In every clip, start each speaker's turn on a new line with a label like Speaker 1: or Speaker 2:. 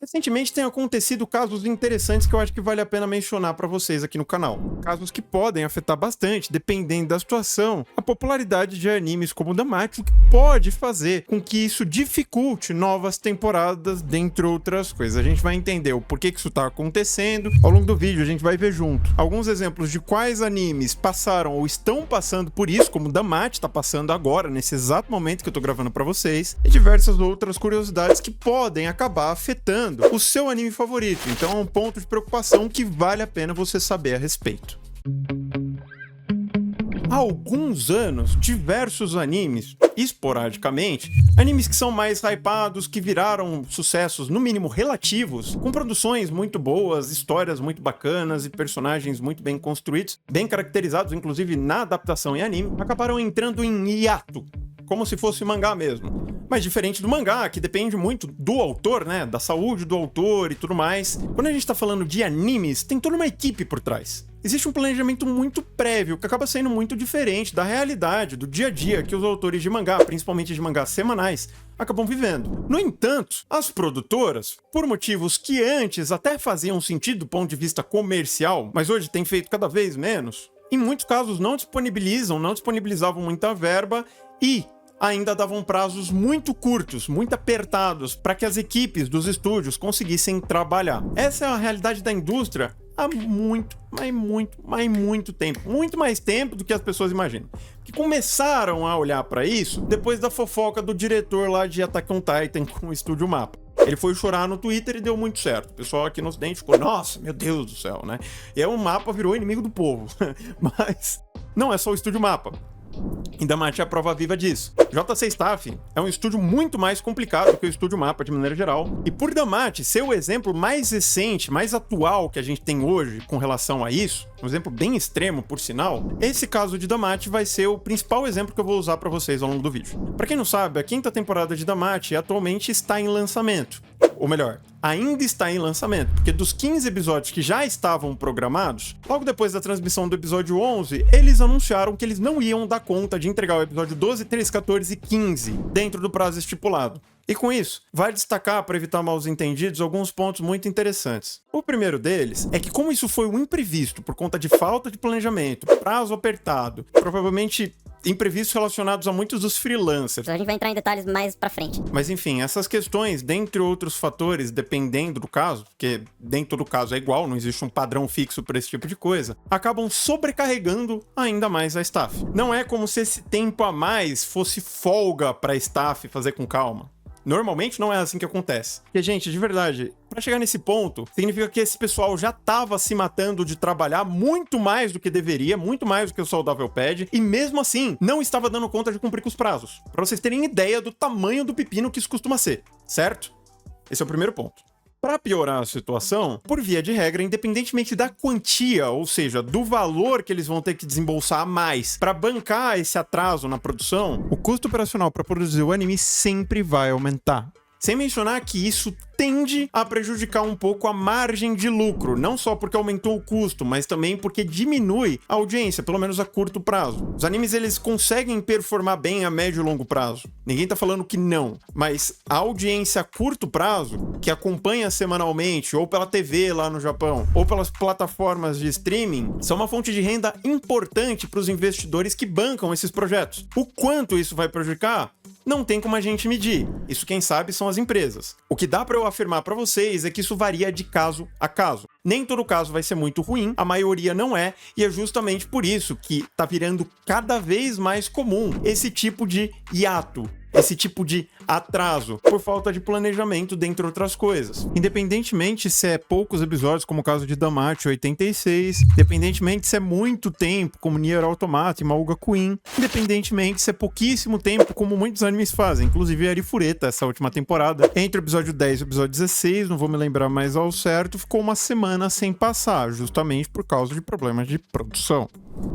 Speaker 1: Recentemente tem acontecido casos interessantes que eu acho que vale a pena mencionar para vocês aqui no canal. Casos que podem afetar bastante, dependendo da situação, a popularidade de animes como Damacy, o que pode fazer com que isso dificulte novas temporadas, dentre outras coisas. A gente vai entender o porquê que isso tá acontecendo. Ao longo do vídeo a gente vai ver junto alguns exemplos de quais animes passaram ou estão passando por isso, como Damacy tá passando agora, nesse exato momento que eu tô gravando para vocês, e diversas outras curiosidades que podem acabar afetando o seu anime favorito. Então é um ponto de preocupação que vale a pena você saber a respeito. Há alguns anos, diversos animes, esporadicamente, animes que são mais hypados, que viraram sucessos, no mínimo relativos, com produções muito boas, histórias muito bacanas e personagens muito bem construídos, bem caracterizados, inclusive na adaptação em anime, acabaram entrando em hiato, como se fosse mangá mesmo. Mas diferente do mangá, que depende muito do autor, né, da saúde do autor e tudo mais, quando a gente tá falando de animes, tem toda uma equipe por trás. Existe um planejamento muito prévio, que acaba sendo muito diferente da realidade, do dia a dia que os autores de mangá, principalmente de mangás semanais, acabam vivendo. No entanto, as produtoras, por motivos que antes até faziam sentido do ponto de vista comercial, mas hoje tem feito cada vez menos, em muitos casos não disponibilizavam muita verba e ainda davam prazos muito curtos, muito apertados, para que as equipes dos estúdios conseguissem trabalhar. Essa é a realidade da indústria há muito tempo. Muito mais tempo do que as pessoas imaginam. Que começaram a olhar para isso depois da fofoca do diretor lá de Attack on Titan com o Estúdio Mapa. Ele foi chorar no Twitter e deu muito certo. O pessoal aqui no Ocidente ficou, nossa, meu Deus do céu, né? E aí o Mapa virou inimigo do povo. Mas não é só o Estúdio Mapa. E Damacy é a prova viva disso. JC Staff é um estúdio muito mais complicado que o Estúdio Mapa de maneira geral. E por Damacy ser o exemplo mais recente, mais atual que a gente tem hoje com relação a isso, um exemplo bem extremo, por sinal, esse caso de Damacy vai ser o principal exemplo que eu vou usar para vocês ao longo do vídeo. Para quem não sabe, a 5ª temporada de Damacy atualmente está em lançamento. Ou melhor, ainda está em lançamento, porque dos 15 episódios que já estavam programados, logo depois da transmissão do episódio 11, eles anunciaram que eles não iam dar conta de entregar o episódio 12, 13, 14 e 15 dentro do prazo estipulado. E com isso, vai destacar, para evitar maus entendidos, alguns pontos muito interessantes. O primeiro deles é que, como isso foi um imprevisto por conta de falta de planejamento, prazo apertado, provavelmente imprevistos relacionados a muitos dos freelancers.
Speaker 2: A gente vai entrar em detalhes mais pra frente.
Speaker 1: Mas enfim, essas questões, dentre outros fatores, dependendo do caso, porque dentro do caso é igual, não existe um padrão fixo para esse tipo de coisa, acabam sobrecarregando ainda mais a staff. Não é como se esse tempo a mais fosse folga pra staff fazer com calma. Normalmente não é assim que acontece. Porque, gente, de verdade, para chegar nesse ponto, significa que esse pessoal já tava se matando de trabalhar muito mais do que deveria, muito mais do que o saudável pede, e mesmo assim, não estava dando conta de cumprir com os prazos. Para vocês terem ideia do tamanho do pepino que isso costuma ser, certo? Esse é o primeiro ponto. Para piorar a situação, por via de regra, independentemente da quantia, ou seja, do valor que eles vão ter que desembolsar a mais para bancar esse atraso na produção, o custo operacional para produzir o anime sempre vai aumentar. Sem mencionar que isso tende a prejudicar um pouco a margem de lucro, não só porque aumentou o custo, mas também porque diminui a audiência, pelo menos a curto prazo. Os animes, eles conseguem performar bem a médio e longo prazo. Ninguém tá falando que não, mas a audiência a curto prazo, que acompanha semanalmente, ou pela TV lá no Japão, ou pelas plataformas de streaming, são uma fonte de renda importante para os investidores que bancam esses projetos. O quanto isso vai prejudicar? Não tem como a gente medir. Isso quem sabe são as empresas. O que dá para eu afirmar para vocês é que isso varia de caso a caso. Nem todo caso vai ser muito ruim, a maioria não é, e é justamente por isso que tá virando cada vez mais comum esse tipo de hiato, esse tipo de atraso, por falta de planejamento, dentre outras coisas. Independentemente se é poucos episódios, como o caso de Damacy 86, independentemente se é muito tempo, como Nier Automata e Maouga Queen, independentemente se é pouquíssimo tempo, como muitos animes fazem, inclusive Arifureta, essa última temporada, entre o episódio 10 e o episódio 16, não vou me lembrar mais ao certo, ficou uma semana sem passar, justamente por causa de problemas de produção.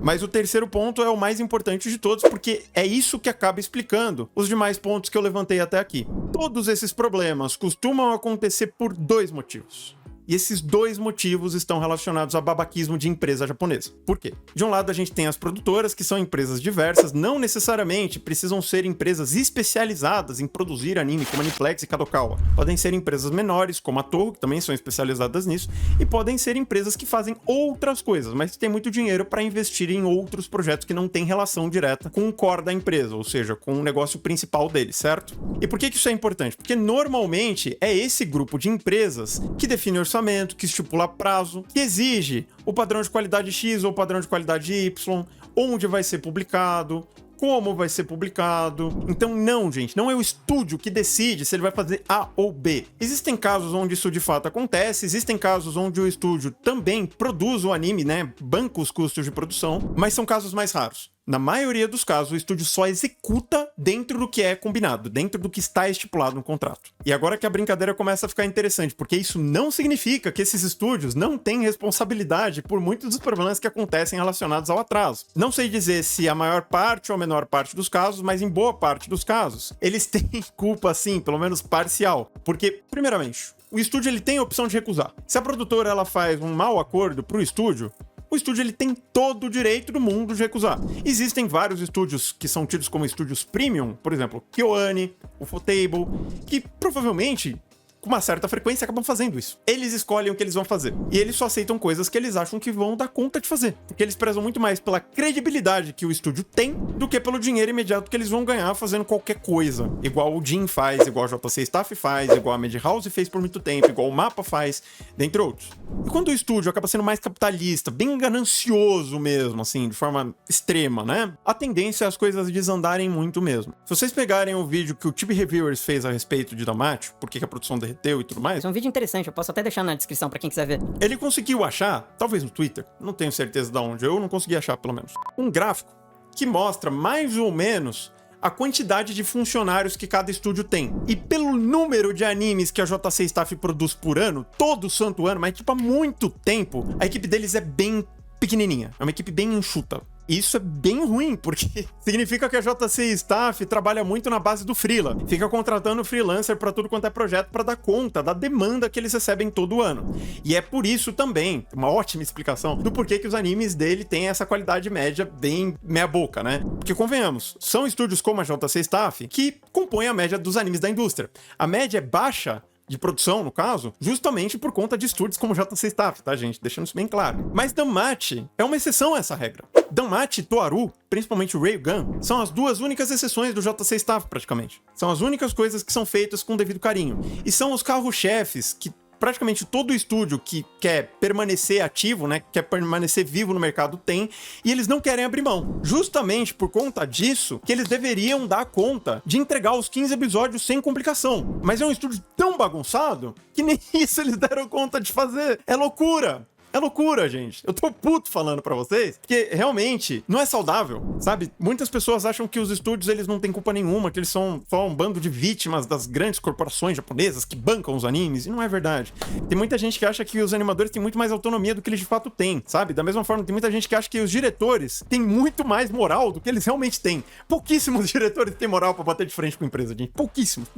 Speaker 1: Mas o terceiro ponto é o mais importante de todos, porque é isso que acaba explicando os demais pontos que eu levantei até aqui. Todos esses problemas costumam acontecer por dois motivos. E esses dois motivos estão relacionados ao babaquismo de empresa japonesa. Por quê? De um lado, a gente tem as produtoras, que são empresas diversas, não necessariamente precisam ser empresas especializadas em produzir anime, como a Aniplex e Kadokawa. Podem ser empresas menores, como a Toho, que também são especializadas nisso, e podem ser empresas que fazem outras coisas, mas que têm muito dinheiro para investir em outros projetos que não têm relação direta com o core da empresa, ou seja, com o negócio principal deles, certo? E por que isso é importante? Porque normalmente é esse grupo de empresas que define orçamento, que estipula prazo, que exige o padrão de qualidade X ou o padrão de qualidade Y, onde vai ser publicado, como vai ser publicado. Então não, gente, não é o estúdio que decide se ele vai fazer A ou B. Existem casos onde isso de fato acontece, existem casos onde o estúdio também produz o anime, né, banca os custos de produção, mas são casos mais raros. Na maioria dos casos, o estúdio só executa dentro do que é combinado, dentro do que está estipulado no contrato. E agora que a brincadeira começa a ficar interessante, porque isso não significa que esses estúdios não têm responsabilidade por muitos dos problemas que acontecem relacionados ao atraso. Não sei dizer se a maior parte ou a menor parte dos casos, mas em boa parte dos casos, eles têm culpa, sim, pelo menos parcial. Porque, primeiramente, o estúdio ele tem a opção de recusar. Se a produtora ela faz um mau acordo pro estúdio, o estúdio ele tem todo o direito do mundo de recusar. Existem vários estúdios que são tidos como estúdios premium, por exemplo, KyoAni, Ufotable, que provavelmente, com uma certa frequência, acabam fazendo isso. Eles escolhem o que eles vão fazer. E eles só aceitam coisas que eles acham que vão dar conta de fazer. Porque eles prezam muito mais pela credibilidade que o estúdio tem do que pelo dinheiro imediato que eles vão ganhar fazendo qualquer coisa. Igual o Jin faz, igual a JC Staff faz, igual a Madhouse fez por muito tempo, igual o Mappa faz, dentre outros. E quando o estúdio acaba sendo mais capitalista, bem ganancioso mesmo, assim, de forma extrema, né? A tendência é as coisas desandarem muito mesmo. Se vocês pegarem o vídeo que o Chibi Reviewers fez a respeito de Damacy, por que a produção derreteu e tudo mais...
Speaker 2: É um vídeo interessante, eu posso até deixar na descrição pra quem quiser ver.
Speaker 1: Ele conseguiu achar, talvez no Twitter, não tenho certeza de onde, eu não consegui achar pelo menos, um gráfico que mostra mais ou menos a quantidade de funcionários que cada estúdio tem. E pelo número de animes que a JC Staff produz por ano, todo santo ano, mas tipo há muito tempo, a equipe deles é bem pequenininha, é uma equipe bem enxuta. Isso é bem ruim, porque significa que a JC Staff trabalha muito na base do freela. Fica contratando freelancer para tudo quanto é projeto para dar conta da demanda que eles recebem todo ano. E é por isso também, uma ótima explicação, do porquê que os animes dele têm essa qualidade média bem meia boca, né? Porque convenhamos, são estúdios como a JC Staff que compõem a média dos animes da indústria. A média é baixa de produção, no caso, justamente por conta de estúdios como JC Staff, tá, gente? Deixando isso bem claro. Mas Damacy é uma exceção a essa regra. Damacy e Toaru, principalmente o Railgun, são as duas únicas exceções do JC Staff, praticamente. São as únicas coisas que são feitas com devido carinho. E são os carro-chefes que praticamente todo estúdio que quer permanecer ativo, né, quer permanecer vivo no mercado tem, e eles não querem abrir mão. Justamente por conta disso, que eles deveriam dar conta de entregar os 15 episódios sem complicação. Mas é um estúdio tão bagunçado que nem isso eles deram conta de fazer. É loucura! É loucura, gente. Eu tô puto falando pra vocês, porque realmente não é saudável, sabe? Muitas pessoas acham que os estúdios eles não têm culpa nenhuma, que eles são só um bando de vítimas das grandes corporações japonesas que bancam os animes, e não é verdade. Tem muita gente que acha que os animadores têm muito mais autonomia do que eles de fato têm, sabe? Da mesma forma, tem muita gente que acha que os diretores têm muito mais moral do que eles realmente têm. Pouquíssimos diretores têm moral pra bater de frente com a empresa, gente. Pouquíssimos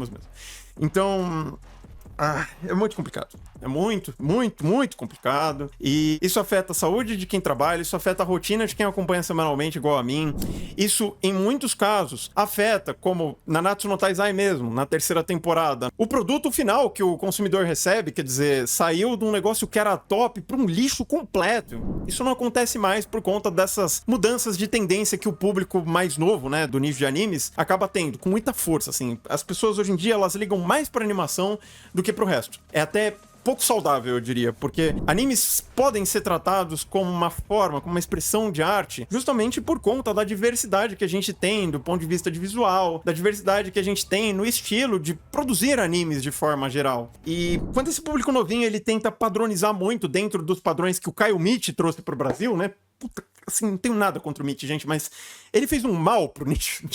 Speaker 1: mesmo. Então... é muito complicado. É muito complicado. E isso afeta a saúde de quem trabalha, isso afeta a rotina de quem acompanha semanalmente, igual a mim. Isso, em muitos casos, afeta, como na Natsu no Taizai mesmo, na terceira temporada, o produto final que o consumidor recebe, quer dizer, saiu de um negócio que era top para um lixo completo. Isso não acontece mais por conta dessas mudanças de tendência que o público mais novo, né, do nicho de animes, acaba tendo, com muita força, assim. As pessoas hoje em dia, elas ligam mais pra animação do que pro resto. É até pouco saudável, eu diria, porque animes podem ser tratados como uma forma, como uma expressão de arte, justamente por conta da diversidade que a gente tem do ponto de vista de visual, da diversidade que a gente tem no estilo de produzir animes de forma geral. E quando esse público novinho, ele tenta padronizar muito dentro dos padrões que o Kyle Mitch trouxe pro Brasil, né? Puta, assim, não tenho nada contra o Mitch, gente, mas ele fez um mal pro nicho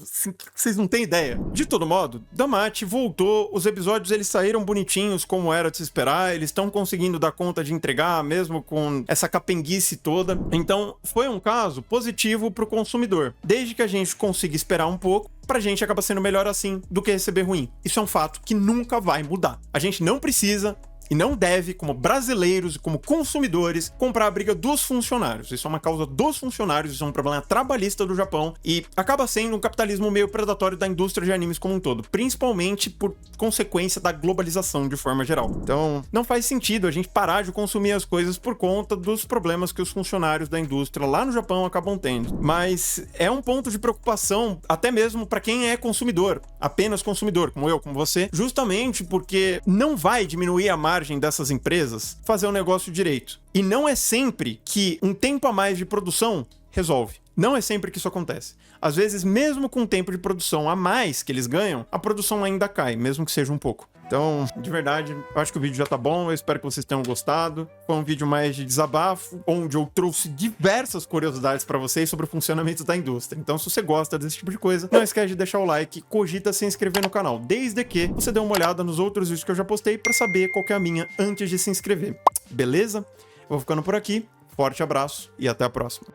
Speaker 1: assim, vocês não têm ideia. De todo modo, Damacy voltou, os episódios eles saíram bonitinhos como era de se esperar, eles estão conseguindo dar conta de entregar, mesmo com essa capenguice toda. Então, foi um caso positivo pro consumidor. Desde que a gente consiga esperar um pouco, pra gente acaba sendo melhor assim do que receber ruim. Isso é um fato que nunca vai mudar. A gente não precisa e não deve, como brasileiros e como consumidores, comprar a briga dos funcionários. Isso é uma causa dos funcionários, isso é um problema trabalhista do Japão e acaba sendo um capitalismo meio predatório da indústria de animes como um todo, principalmente por consequência da globalização de forma geral. Então, não faz sentido a gente parar de consumir as coisas por conta dos problemas que os funcionários da indústria lá no Japão acabam tendo. Mas é um ponto de preocupação até mesmo para quem é consumidor, apenas consumidor, como eu, como você, justamente porque não vai diminuir a margem dessas empresas fazer o negócio direito. E não é sempre que um tempo a mais de produção resolve. Não é sempre que isso acontece. Às vezes, mesmo com o tempo de produção a mais que eles ganham, a produção ainda cai, mesmo que seja um pouco. Então, de verdade, eu acho que o vídeo já tá bom, eu espero que vocês tenham gostado. Foi um vídeo mais de desabafo, onde eu trouxe diversas curiosidades pra vocês sobre o funcionamento da indústria. Então, se você gosta desse tipo de coisa, não esquece de deixar o like, cogita se inscrever no canal, desde que você dê uma olhada nos outros vídeos que eu já postei pra saber qual que é a minha antes de se inscrever. Beleza? Eu vou ficando por aqui, forte abraço e até a próxima.